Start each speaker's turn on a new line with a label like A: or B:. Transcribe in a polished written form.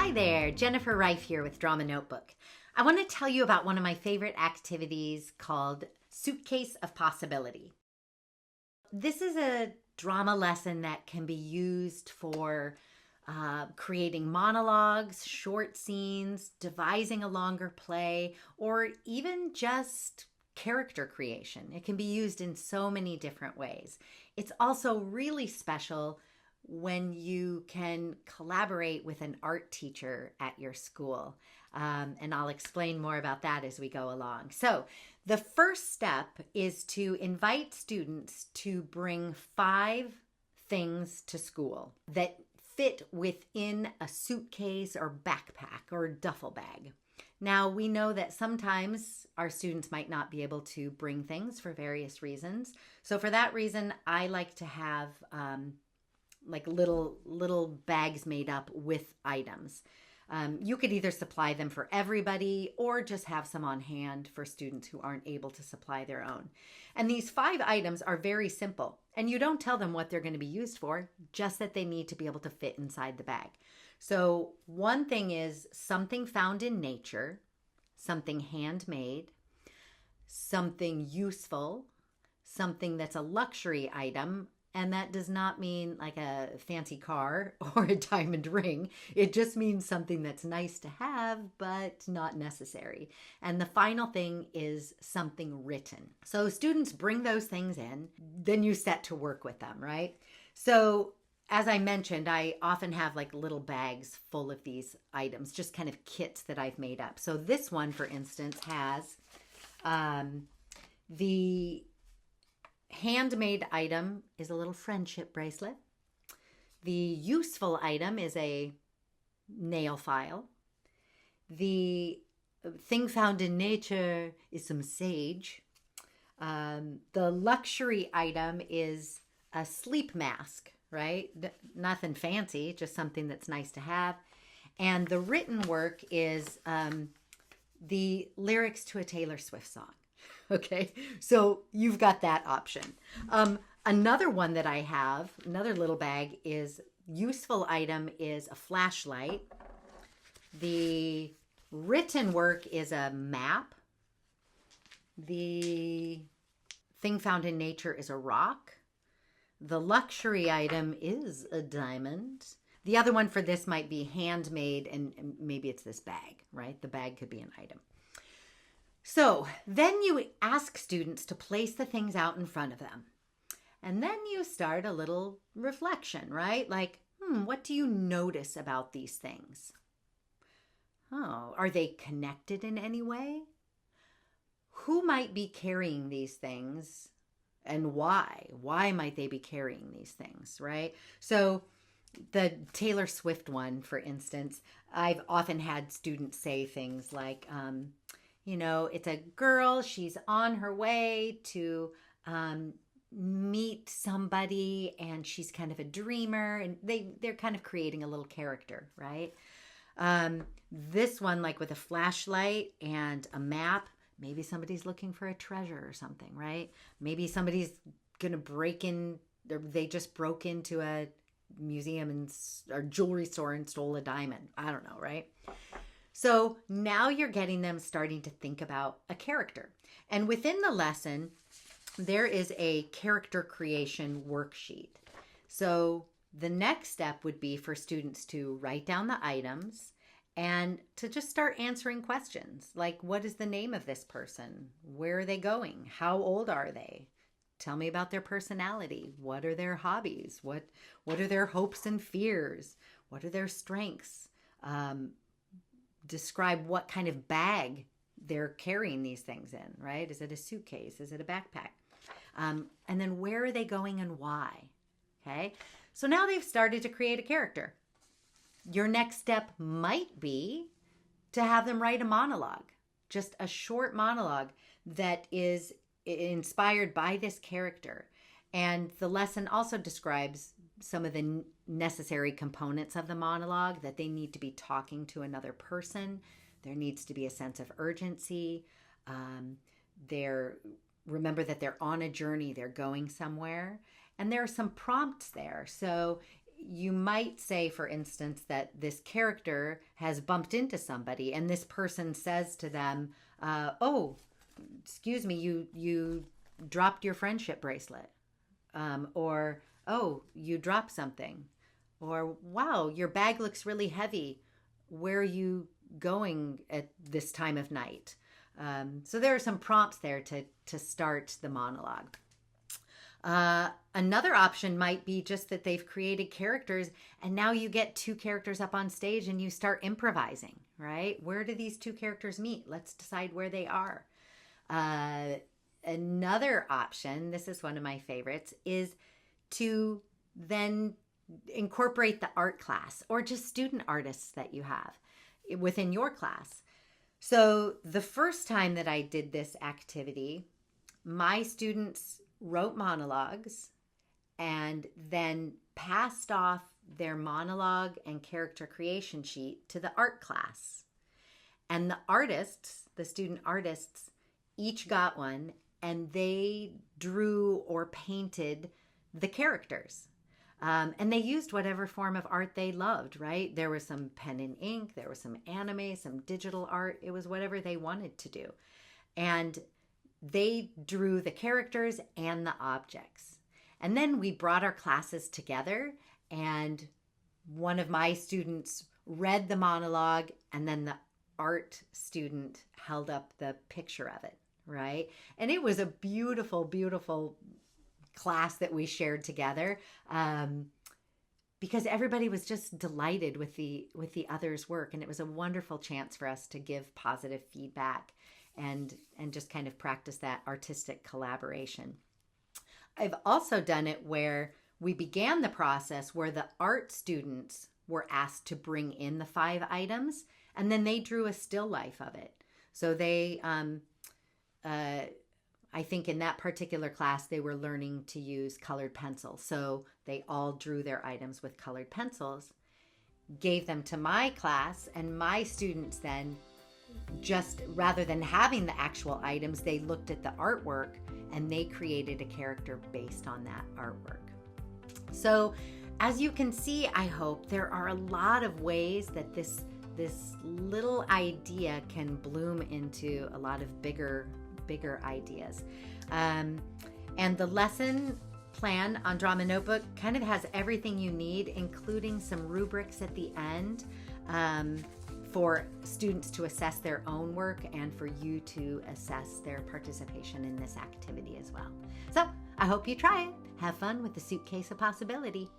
A: Hi there, Jennifer Reif here with Drama Notebook. I want to tell you about one of my favorite activities called Suitcase of Possibility. This is a drama lesson that can be used for creating monologues, short scenes, devising a longer play, or even just character creation. It can be used in so many different ways. It's also really special when you can collaborate with an art teacher at your school. And I'll explain more about that as we go along. So the first step is to invite students to bring 5 things to school that fit within a suitcase or backpack or duffel bag. Now, we know that sometimes our students might not be able to bring things for various reasons. So for that reason, I like to have like little bags made up with items. You could either supply them for everybody or just have some on hand for students who aren't able to supply their own. And these 5 items are very simple. And you don't tell them what they're going to be used for, just that they need to be able to fit inside the bag. So one thing is something found in nature, something handmade, something useful, something that's a luxury item. And that does not mean like a fancy car or a diamond ring. It just means something that's nice to have, but not necessary. And the final thing is something written. So students bring those things in, then you set to work with them, right? So as I mentioned, I often have like little bags full of these items, just kind of kits that I've made up. So this one, for instance, has the handmade item is a little friendship bracelet. The useful item is a nail file. The thing found in nature is some sage. The luxury item is a sleep mask, right? Nothing fancy, just something that's nice to have. And the written work is the lyrics to a Taylor Swift song. Okay, so you've got that option. Another one that I have, another little bag, is useful item is a flashlight. The written work is a map. The thing found in nature is a rock. The luxury item is a diamond. The other one for this might be handmade, and maybe it's this bag, right? The bag could be an item. So then you ask students to place the things out in front of them. And then you start a little reflection, right? Like, what do you notice about these things? Oh, are they connected in any way? Who might be carrying these things and why? Why might they be carrying these things, right? So the Taylor Swift one, for instance, I've often had students say things like, it's a girl, she's on her way to meet somebody, and she's kind of a dreamer, and they're kind of creating a little character, right? This one, like with a flashlight and a map, maybe somebody's looking for a treasure or something, right? Maybe somebody's going to break in, they just broke into a museum or jewelry store and stole a diamond. I don't know, right? So now you're getting them starting to think about a character. And within the lesson, there is a character creation worksheet. So the next step would be for students to write down the items and to just start answering questions like, what is the name of this person? Where are they going? How old are they? Tell me about their personality. What are their hobbies? What are their hopes and fears? What are their strengths? Describe what kind of bag they're carrying these things in, right? Is it a suitcase? Is it a backpack? And then where are they going and why? Okay. So now they've started to create a character. Your next step might be to have them write a monologue, just a short monologue that is inspired by this character. And the lesson also describes some of the necessary components of the monologue, that they need to be talking to another person. There needs to be a sense of urgency. Remember that they're on a journey, they're going somewhere. And there are some prompts there. So you might say, for instance, that this character has bumped into somebody and this person says to them, oh, excuse me, you dropped your friendship bracelet. Or, oh, you dropped something. Or, wow, your bag looks really heavy. Where are you going at this time of night? So there are some prompts there to start the monologue. Another option might be just that they've created characters and now you get two characters up on stage and you start improvising, right? Where do these two characters meet? Let's decide where they are. Another option, this is one of my favorites, is to then incorporate the art class or just student artists that you have within your class. So the first time that I did this activity, my students wrote monologues and then passed off their monologue and character creation sheet to the art class. And the artists, the student artists, each got one and they drew or painted the characters. And they used whatever form of art they loved, right? There was some pen and ink, there was some anime, some digital art. It was whatever they wanted to do. And they drew the characters and the objects. And then we brought our classes together and one of my students read the monologue and then the art student held up the picture of it, right? And it was a beautiful, beautiful class that we shared together, because everybody was just delighted with the other's work, and it was a wonderful chance for us to give positive feedback and just kind of practice that artistic collaboration. I've also done it where we began the process where the art students were asked to bring in the 5 items, and then they drew a still life of it. So they I think in that particular class, they were learning to use colored pencils. So they all drew their items with colored pencils, gave them to my class, and my students then, just rather than having the actual items, they looked at the artwork and they created a character based on that artwork. So as you can see, I hope there are a lot of ways that this little idea can bloom into a lot of bigger ideas. And the lesson plan on Drama Notebook kind of has everything you need, including some rubrics at the end for students to assess their own work and for you to assess their participation in this activity as well. So I hope you try it. Have fun with the Suitcase of Possibility.